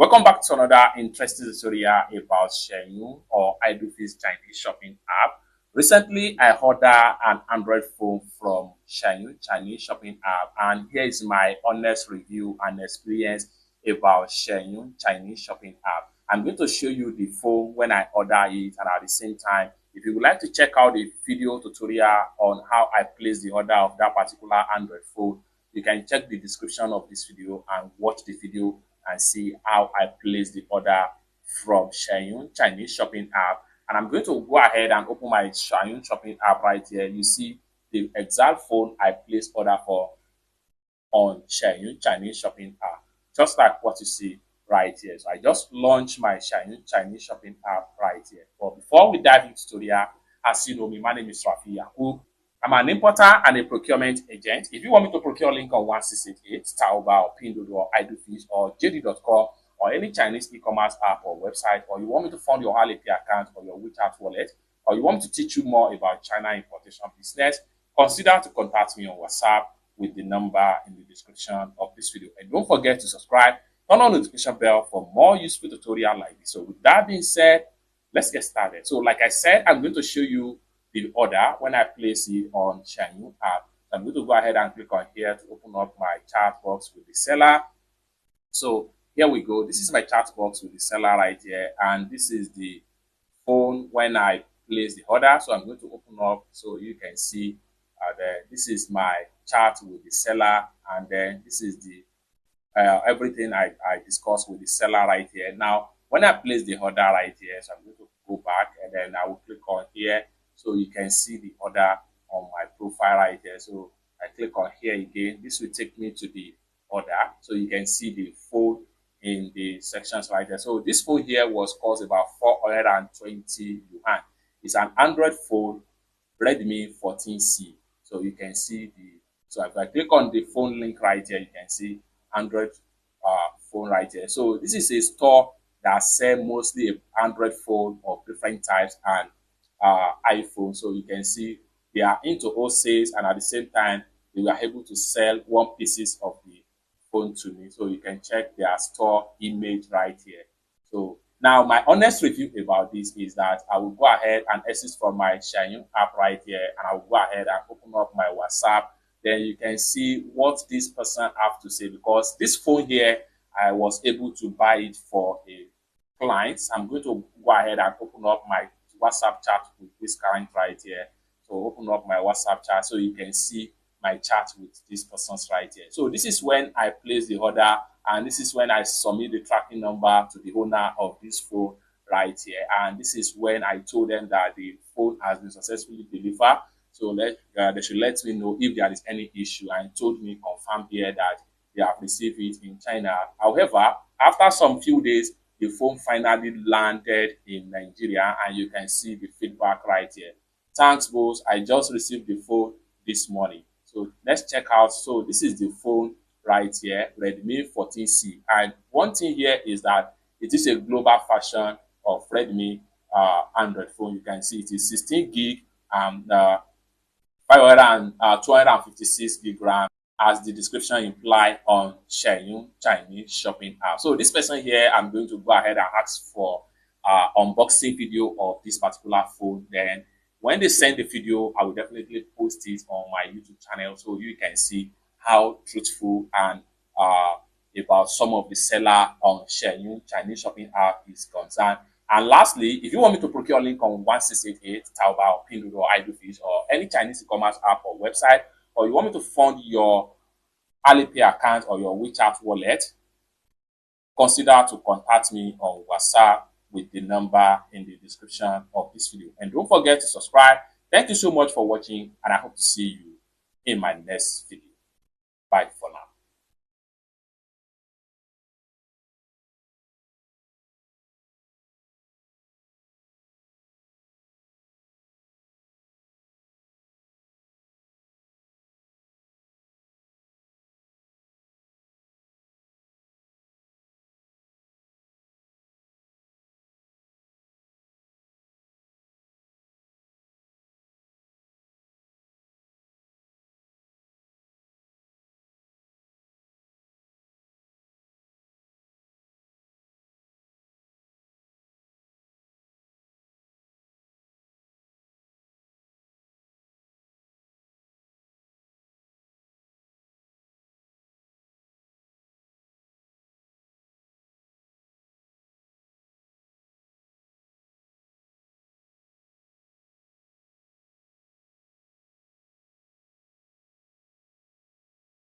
Welcome back to another interesting tutorial about Xianyu or iDoFish Chinese shopping app. Recently, I ordered an Android phone from Xianyu Chinese shopping app, and here is my honest review and experience about Xianyu Chinese shopping app. I'm going to show you the phone when I order it, and at the same time, if you would like to check out the video tutorial on how I place the order of that particular Android phone, you can check the description of this video and watch the video and see how I place the order from Xianyu Chinese shopping app. And I'm going to go ahead and open my Xianyu shopping app right here. You see the exact phone I placed order for on Xianyu Chinese shopping app, just like what you see right here. So I just launched my Xianyu Chinese shopping app right here. But before we dive into tutorial, as you know me, my name is Xianyu. I'm an importer and a procurement agent. If you want me to procure link on 1688, Taobao, or pinduoduo, or iDoFish, or JD.com, or any Chinese e-commerce app or website, or you want me to fund your Alipay account or your WeChat wallet, or you want me to teach you more about China importation business, consider to contact me on WhatsApp with the number in the description of this video. And don't forget to subscribe, turn on the notification bell for more useful tutorials like this. So with that being said, let's get started. So like I said, I'm going to show you the order when I place it on Xianyu app. So I'm going to go ahead and click on here to open up my chat box with the seller. So here we go. This is my chat box with the seller right here, and this is the phone when I place the order. So I'm going to open up so you can see this is my chat with the seller, and then this is the everything I discussed with the seller right here. Now when I place the order right here, so I'm going to go back and then I will click on here. So you can see the order on my profile right here. So I click on here again. This will take me to the order. So you can see the phone in the sections right there. So this phone here was cost about 420 yuan. It's an Android phone, Redmi 14C. So you can see so if I click on the phone link right here, you can see Android phone right here. So this is a store that sells mostly Android phone of different types and iPhone. So you can see they are into wholesales, and at the same time they were able to sell one pieces of the phone to me. So you can check their store image right here. So now my honest review about this is that I will go ahead and exit from my Xianyu app right here, and I will go ahead and open up my WhatsApp. Then you can see what this person have to say, because this phone here I was able to buy it for a client. I'm going to go ahead and open up my WhatsApp chat with this current right here. So open up my WhatsApp chat so you can see my chat with this person's right here. So this is when I place the order, and this is when I submit the tracking number to the owner of this phone right here. And this is when I told them that the phone has been successfully delivered. So they should let me know if there is any issue, and told me confirm here that they have received it in China. However, after some few days, the phone finally landed in Nigeria, and you can see the feedback right here. Thanks, boss. I just received the phone this morning. So let's check out. So this is the phone right here, Redmi 14C. And one thing here is that it is a global version of Redmi Android phone. You can see it is 16 gig and 256 gig RAM, as the description implied on Xianyu Chinese shopping app. So this person here, I'm going to go ahead and ask for unboxing video of this particular phone. Then when they send the video, I will definitely post it on my YouTube channel so you can see how truthful and about some of the seller on Xianyu Chinese shopping app is concerned. And lastly, if you want me to procure link on 1688, Taobao, pinduoduo, or iDoFish, or any Chinese e-commerce app or website, or you want me to fund your Alipay account or your WeChat wallet, consider to contact me on WhatsApp with the number in the description of this video. And don't forget to subscribe. Thank you so much for watching, and I hope to see you in my next video. Bye for now.